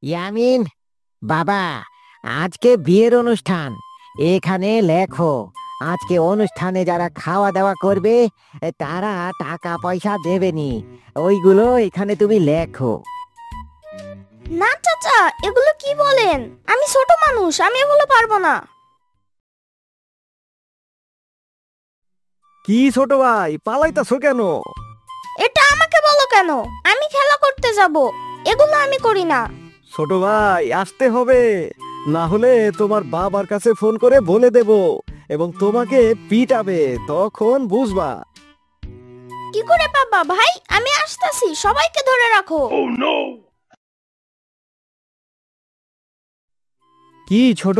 ইয়ামিন, বাবা, আজকে বিয়ের অনুষ্ঠান। এখানে লেখো, আজকে অনুষ্ঠানে যারা খাওয়া দাওয়া করবে তারা টাকা পয়সা দেবেনি। ওইগুলো এখানে তুমি লেখো। না চাচা, এগুলো কি বলেন? আমি ছোট মানুষ, আমি এগুলো পারবো না। কি ছোট ভাই, পালাইতাছো কেন? এটা আমাকে বলো কেন? আমি খেলা করতে যাব, এগুলো আমি করি না। ছোট ভাই, আসতে হবে, না হলে তোমার বাবার কাছে ফোন করে বলে দেব এবং তোমাকে পিটাবে, তখন বুঝবা। কি করে পাবা ভাই? আমি আসতেছি, সবাইকে ধরে রাখো। কি ছোট,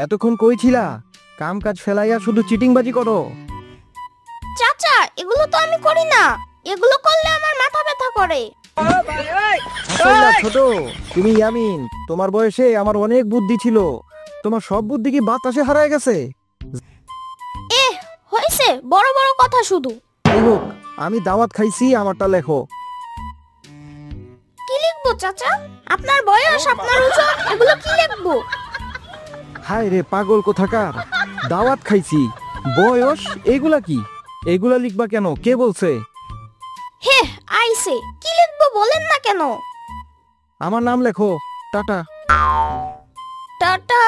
এতক্ষণ কই ছিলা? কাম কাজ ফেলাইয়া শুধু চিটিংবাজি করো। চাচা, এগুলো তো আমি করি না, এগুলো করলে আমার মাথা ব্যথা করে। আসলে ছোট, তুমি ইয়ামিন, তোমার বয়সে আমার অনেক বুদ্ধি ছিল, তোমার সব বুদ্ধি কি বাতাসে হারায় গেছে? হয়েছে বড় বড় কথা শুধু। যাই হোক, আমি দাওয়াত খাইছি, আমারটা লেখো। কি লিখবো চাচা? আপনার বয়স, আপনার ওজন, এগুলো কি লিখবো? হায় রে পাগল কোথাকার, দাওয়াত খাইছি, বয়স, এগুলা কি? এগুলা লিখবা কেন? কে বলছে? হে আইছে, কি লিখবো বলেন না কেন? আমার নাম লেখো, টাটা। টাটা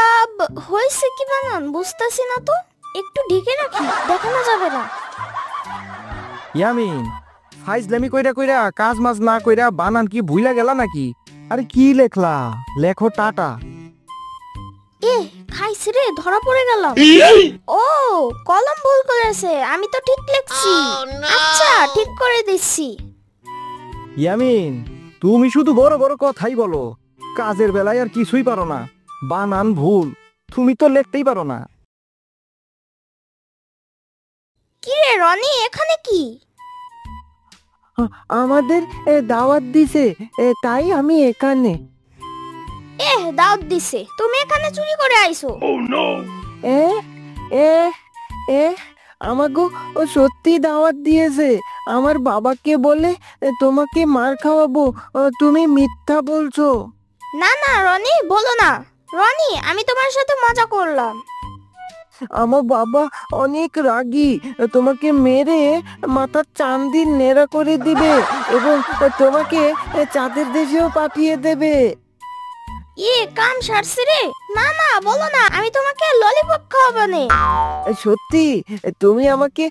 হয়েছে কি বানান বুঝতেছি না তো, একটু ঢেকে রাখি, দেখানো যাবে না। ইয়ামিন, ফাইজলামি কইরা কইরা কাজ মাজ না কইরা বানান কি ভুইলা গেলা নাকি? আরে কি লেখলা? লেখো টাটা। খাইছি রে, ধরা পড়ে গেলাম। ও, কলম ভুল করেছে, আমি তো ঠিক লিখছি। আচ্ছা, ঠিক করে দিচ্ছি। ইয়ামিন, তুমি শুধু বড় বড় কথাই বলো, কাজের বেলায় আর কিছুই পারো না। বানান ভুল, তুমি তো লিখতেই পারো না। কি রে রনি, এখানে কি? আমাদের দাওয়াত দিছে, তাই আমি এখানে। দাওয়াত দিছে, তুমি এখানে চুরি করে আইছো? এ এ এ আমাকে ও সত্যি দাওয়াত দিয়েছে। আমার বাবাকে বলে তোমাকে মার খাওয়াবো, তুমি মিথ্যা বলছো। না না রনি, বলো না। রনি, আমি তোমার সাথে মজা করলাম। আমার বাবা অনেক রাগী, তোমাকে মেরে মাথার চাঁদির নেড়া করে দিবে এবং তোমাকে চাঁদের দেশেও পাঠিয়ে দেবে। কাম সারছে রে। না না, বলো না, আমি তোমাকে ললিপপ খাওয়াবো নে। সত্যি তুমি আমাকে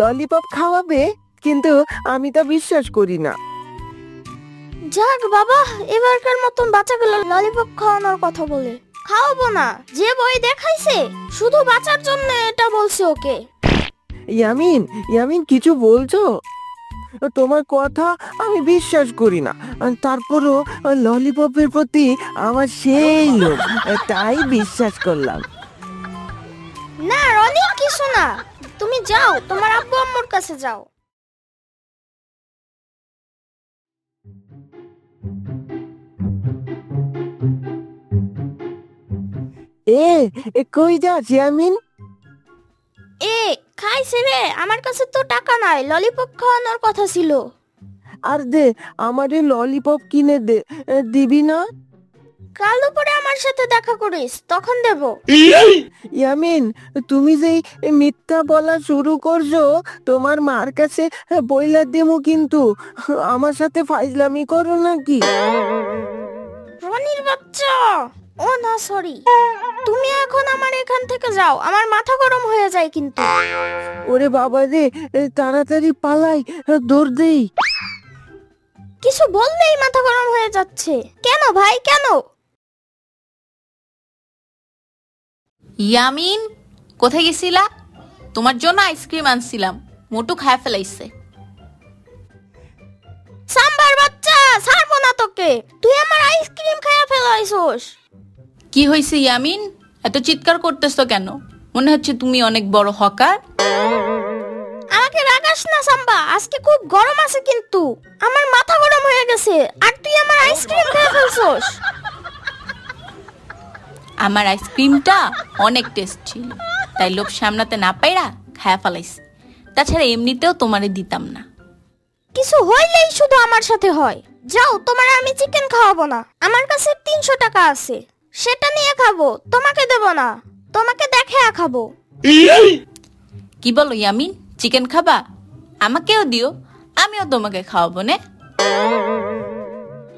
ললিপপ খাওয়াবে? কিন্তু আমি তা বিশ্বাস করি না। যাক বাবা, এবারকার মতন বাঁচা গেল ললিপপ খাওয়ানোর কথা বলে। খাওয়াবো না, যে বই দেখাইছে শুধু বাঁচার জন্য এটা বলছে ওকে। ইয়ামিন, ইয়ামিন কিছু বলছো? তোমার কথা আমি বিশ্বাস করি না, তারপরও ললিপপের প্রতি আমার সেই লোভ, তাই বিশ্বাস করলাম। না রনি, কিছু না, তুমি যাও, তোমার আব্বু আম্মুর কাছে যাও। কই যাস ইয়ামিন? খাইছে রে, আমার কাছে তো টাকা নাই, ললিপপ খাওয়ানোর কথা ছিল। আর দে, আমারে ললিপপ কিনে দে, দিবি না? কাল দুপুরে আমার সাথে দেখা করিস, তখন দেব। ইয়ামিন, তুমি যেই মিথ্যা বলা শুরু করছো, তোমার মার কাছে বইলা দেবো কিন্তু। আমার সাথে ফাইজলামি করো নাকি? রনির বাচ্চা। ও না, সরি। তুমি এখন আমার এখান থেকে যাও, আমার মাথা গরম হয়ে যায় কিন্তু। ওরে বাবা রে, তাড়াতাড়ি পালাই, দৌড় দেই। কিছু বললেই মাথা গরম হয়ে যাচ্ছে কেন ভাই, কেন? ইয়ামিন, কোথায় গেছিলা? তোমার জন্য আইসক্রিম আনছিলাম, মোটু খায় ফেলাইছে। সাম্বার বাচ্চা, ছাড়বো না তোকে, তুই আমার আইসক্রিম খায়া ফেলাইছস। কি হয়েছে ইয়ামিন, এত চিৎকার করতেছো কেন? মনে হচ্ছে তুমি অনেক বড় হকার। আমাকে রাগাস না সাম্বা, আজকে খুব গরম আছে কিন্তু, আমার মাথা গরম হয়ে গেছে, আর তুই আমার আইসক্রিম খেয়ে ফেলছস। আমার আইসক্রিমটা অনেক টেস্ট ছিল, তাই লোভ সামলাতে না পাইরা খায়া ফেলাইছি। তাছাড়া এমনিতেও তোমারে দিতাম না। কিছু হইলেই শুধু আমার সাথে হয়। যাও, তোমার আমি চিকেন খাওয়াবো না। আমার কাছে 300 টাকা আছে, সেটা নিয়ে খাবো, তোমাকে দেব না। তোমাকে দেখে খাবো। কি বলো ইয়ামিন, চিকেন খাবা? আমাকেও দিও, আমিও তোমাকে খাওয়াবো নে।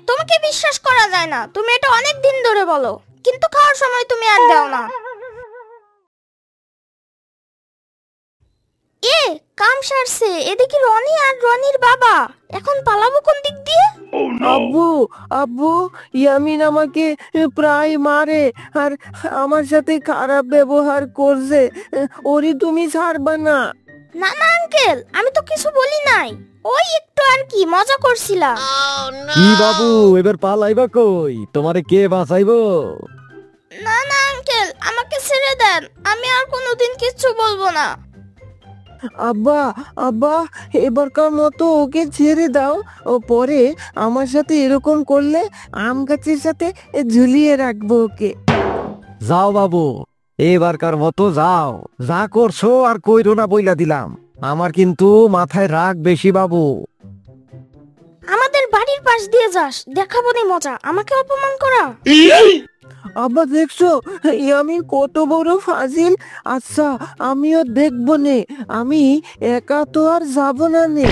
তোমাকে বিশ্বাস করা যায় না, তুমি এটা অনেক দিন ধরে বলো, কিন্তু খাওয়ার সময় তুমি আর দাও না। এ কাম সারছে, এদিকে রনি আর রনির বাবা। এখন পালাবো কোন দিক দিয়ে? আব্বু, আব্বু, ইয়ামিন আমাকে প্রায় মারে আর আমার সাথে খারাপ ব্যবহার করছে। ওরে তুমি ছাড়বা না। না না আঙ্কেল, আমি তো কিছু বলি নাই, ওই একটু আর কি মজা করছিলাম। কি বাবু, এবার পালাইবা কই? তোমারে কে বাঁচাইবো? না না আঙ্কেল, আমাকে ছেড়ে দেন, আমি আর কোনোদিন কিচ্ছু বলবো না। আব্বা, আব্বা, এবারকার মতো ওকে ছেড়ে দাও। ও পরে আমার সাথে এরকম করলে আম গাছের সাথে ঝুলিয়ে রাখবো ওকে। যাও বাবু, এবারকার মতো যাও, যা করছো আর কইরো না বইলা দিলাম। আমার কিন্তু মাথায় রাগ বেশি বাবু। আমাদের বাড়ির পাশ দিয়ে যাস, দেখাবো নি মজা, আমাকে অপমান করা। আব্বা দেখছো আমি কত বড় ফাজিল? আচ্ছা আমিও দেখবো নে, আমি একা তো আর যাবো না নে।